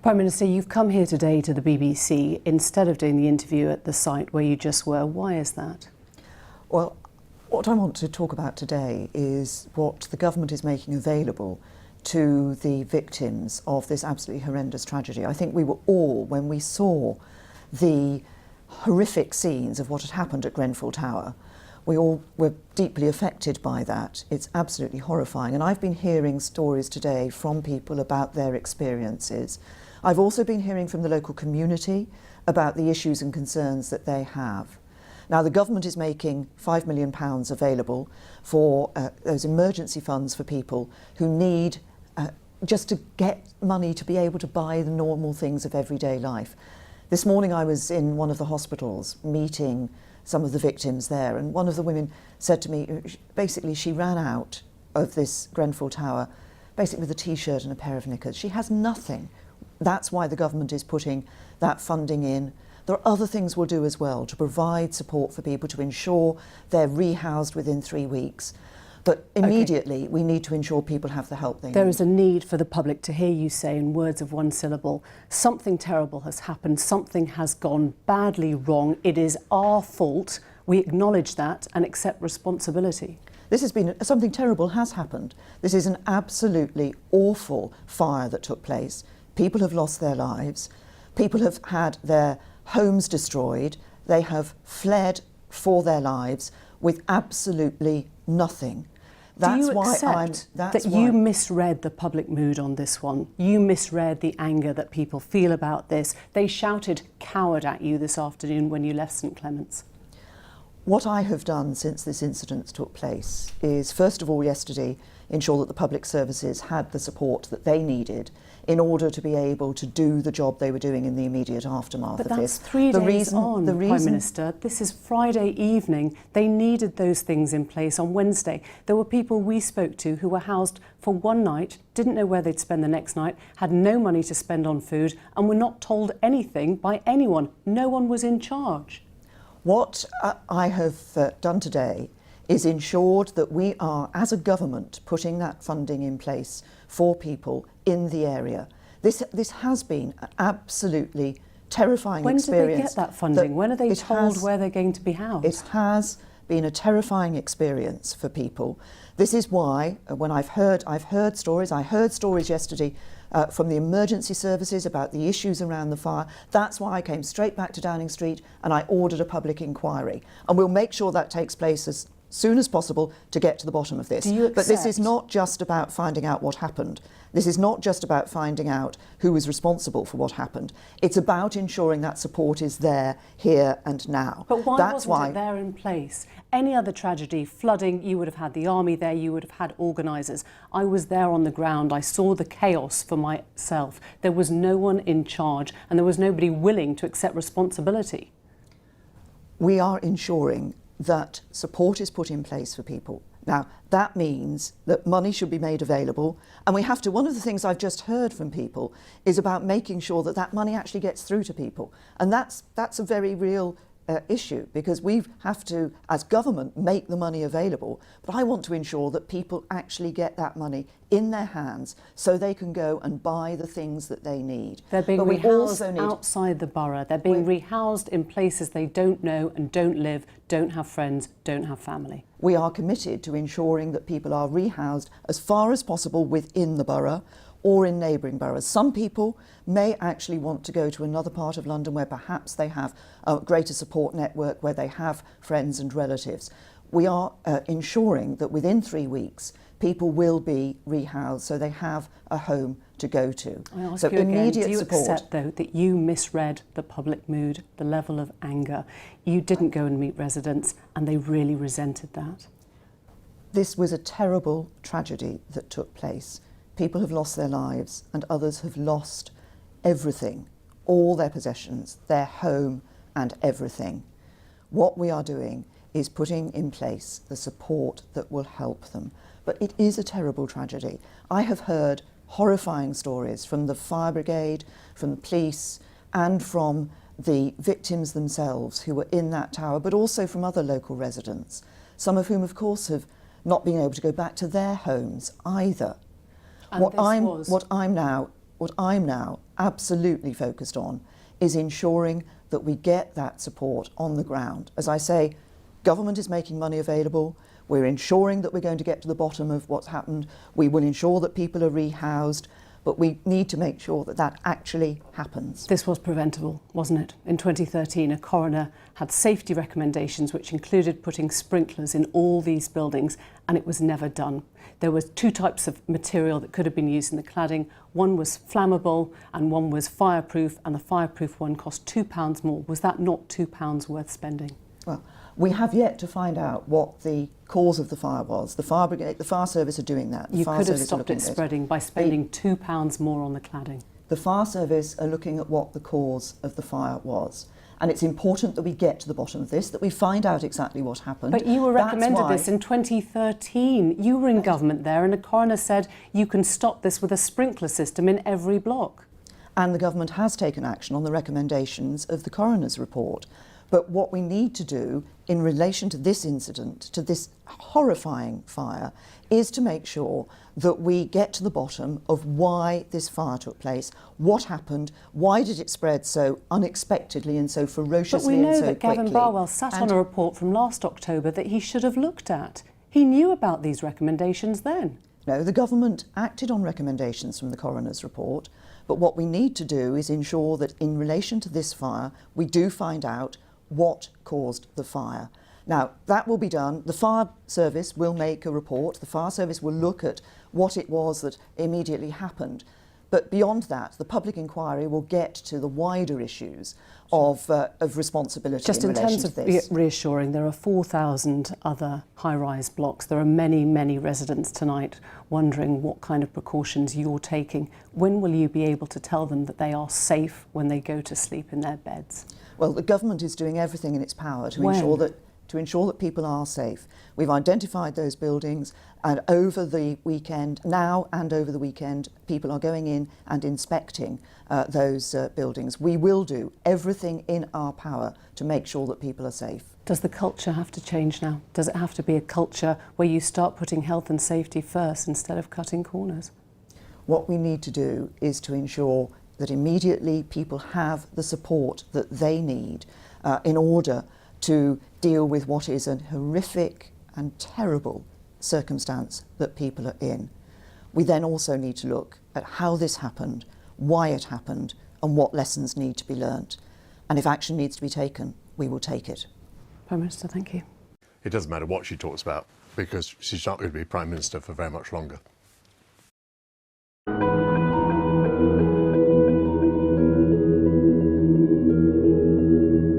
Prime Minister, you've come here today to the BBC instead of doing the interview at the site where you just were. Why is that? Well, what I want to talk about today is what the government is making available to the victims of this absolutely horrendous tragedy. I think we were all, when we saw the horrific scenes of what had happened at Grenfell Tower, we all were deeply affected by that. It's absolutely horrifying. And I've been hearing stories today from people about their experiences. I've also been hearing from the local community about the issues and concerns that they have. Now, the government is making £5 million available for those emergency funds for people who need just to get money to be able to buy the normal things of everyday life. This morning I was in one of the hospitals meeting some of the victims there, and one of the women said to me, basically she ran out of this Grenfell Tower basically with a t-shirt and a pair of knickers. She has nothing. That's why the government is putting that funding in. There are other things we'll do as well to provide support for people, to ensure they're rehoused within 3 weeks. But immediately we need to ensure people have the help they need. There is a need for the public to hear you say in words of one syllable, something terrible has happened, something has gone badly wrong, it is our fault, we acknowledge that and accept responsibility. This has been, something terrible has happened. This is an absolutely awful fire that took place. People have lost their lives, people have had their homes destroyed, they have fled for their lives with absolutely nothing. Do you accept that you misread the public mood on this one? You misread the anger that people feel about this. They shouted coward at you this afternoon when you left St Clement's. What I have done since this incident took place is, first of all, yesterday, ensure that the public services had the support that they needed in order to be able to do the job they were doing in the immediate aftermath of this. But that's 3 days on, Prime Minister. This is Friday evening. They needed those things in place on Wednesday. There were people we spoke to who were housed for one night, didn't know where they'd spend the next night, had no money to spend on food, and were not told anything by anyone. No one was in charge. What I have done today is ensured that we are, as a government, putting that funding in place for people in the area. This has been an absolutely terrifying experience. When did they get that funding? When are they told where they're going to be housed? It has been a terrifying experience for people. This is why, when I heard stories yesterday from the emergency services about the issues around the fire. That's why I came straight back to Downing Street and I ordered a public inquiry. And we'll make sure that takes place as soon as possible to get to the bottom of this. But this is not just about finding out what happened. This is not just about finding out who was responsible for what happened. It's about ensuring that support is there, here and now. But why wasn't it there in place? Any other tragedy, flooding, you would have had the army there, you would have had organisers. I was there on the ground, I saw the chaos for myself. There was no one in charge and there was nobody willing to accept responsibility. We are ensuring that support is put in place for people. Now, that means that money should be made available, and we have to, one of the things I've just heard from people is about making sure that that money actually gets through to people. And that's a very real issue, because we have to, as government, make the money available. But I want to ensure that people actually get that money in their hands so they can go and buy the things that they need. They're being rehoused outside the borough. They're being rehoused in places they don't know and don't live, don't have friends, don't have family. We are committed to ensuring that people are rehoused as far as possible within the borough or in neighbouring boroughs. Some people may actually want to go to another part of London where perhaps they have a greater support network, where they have friends and relatives. We are ensuring that within 3 weeks people will be rehoused so they have a home to go to. I ask you again, do you accept though that you misread the public mood, the level of anger? You didn't go and meet residents and they really resented that. This was a terrible tragedy that took place. People have lost their lives and others have lost everything, all their possessions, their home and everything. What we are doing is putting in place the support that will help them. But it is a terrible tragedy. I have heard horrifying stories from the fire brigade, from the police and from the victims themselves who were in that tower, but also from other local residents, some of whom of course have not been able to go back to their homes either. And What I'm now absolutely focused on is ensuring that we get that support on the ground. As I say, government is making money available. We're ensuring that we're going to get to the bottom of what's happened. We will ensure that people are rehoused, but we need to make sure that that actually happens. This was preventable, wasn't it? In 2013, a coroner had safety recommendations which included putting sprinklers in all these buildings, and it was never done. There were two types of material that could have been used in the cladding. One was flammable and one was fireproof, and the fireproof one cost £2 more. Was that not £2 worth spending? Well, we have yet to find out what the cause of the fire was. The fire brigade, the fire service are doing that. You could have stopped it spreading by spending £2 more on the cladding. The fire service are looking at what the cause of the fire was. And it's important that we get to the bottom of this, that we find out exactly what happened. But you were recommended this in 2013. You were in government there, and the coroner said you can stop this with a sprinkler system in every block. And the government has taken action on the recommendations of the coroner's report. But what we need to do in relation to this incident, to this horrifying fire, is to make sure that we get to the bottom of why this fire took place, what happened, why did it spread so unexpectedly and so ferociously and so quickly. But we know that Gavin Barwell sat on a report from last October that he should have looked at. He knew about these recommendations then. No, the government acted on recommendations from the coroner's report, but what we need to do is ensure that in relation to this fire, we do find out what caused the fire. Now, that will be done. The fire service will make a report. The fire service will look at what it was that immediately happened. But beyond that, the public inquiry will get to the wider issues of responsibility Just in relation terms to of this. reassuring, there are 4,000 other high-rise blocks. There are many, many residents tonight wondering what kind of precautions you're taking. When will you be able to tell them that they are safe when they go to sleep in their beds? Well, the government is doing everything in its power to ensure that people are safe. We've identified those buildings, and over the weekend, now and over the weekend, people are going in and inspecting those buildings. We will do everything in our power to make sure that people are safe. Does the culture have to change now? Does it have to be a culture where you start putting health and safety first instead of cutting corners? What we need to do is to ensure that immediately people have the support that they need in order to deal with what is a horrific and terrible circumstance that people are in. We then also need to look at how this happened, why it happened, and what lessons need to be learnt. And if action needs to be taken, we will take it. Prime Minister, thank you. It doesn't matter what she talks about, because she's not going to be Prime Minister for very much longer.